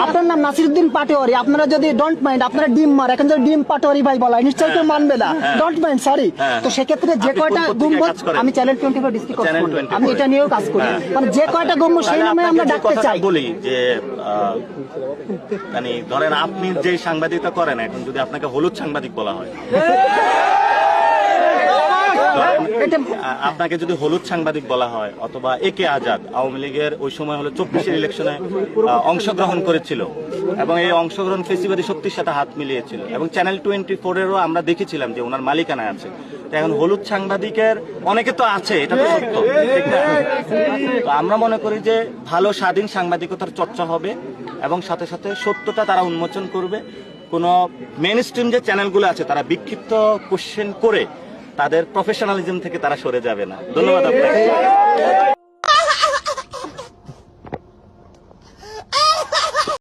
আপনার নাম নাসিরউদ্দিন পাটোয়ারি, আপনারা যদি ডোন্ট মাইন্ড, আপনারা ডিম মার, এখন যদি ডিম পাটোয়ারি ভাই বলা নিশ্চয়ই কেউ মানবে না, ডোন্ট মাইন্ড, সরি। তো সেক্ষেত্রে যে কয়টা গম্বুজ, আমি চ্যানেল 24 ডিস্ট্রিক্ট আমি এটা নিয়েও কাজ করি, মানে যে কয়টা গম্বুজ সেই নামে আমরা ডাকতে চাই। বলি যে মানে ধরেন আপনি যে সাংবাদিকতা করেন, এখন যদি আপনাকে হলুদ সাংবাদিক বলা হয়, আপনাকে যদি হলুদ সাংবাদিক বলা হয়, অথবা একে আজাদ আওয়ামী লীগের ওই সময় হলো 24 ইলেকশনে অংশগ্রহণ করেছিল এবং এই অংশগ্রহণ ফেসিবাদী শক্তির সাথে হাত মিলিয়েছিল, এবং চ্যানেল 24-এরও আমরা দেখেছিলাম যে ওনার মালিকানায় আছে। তো এখন হলুদ সাংবাদিকের অনেকে তো আছে, এটা তো সত্য, ঠিক না? তো আমরা মনে করি যে ভালো স্বাধীন সাংবাদিকতার চর্চা হবে এবং সাথে সাথে সত্যটা তারা উন্মোচন করবে। কোনো মেইন স্ট্রিম যে চ্যানেলগুলো আছে তারা বিক্ষিপ্ত কোশ্চেন করে তাদের প্রফেশনালিজম থেকে তারা সরে যাবে না। ধন্যবাদ আপনাকে।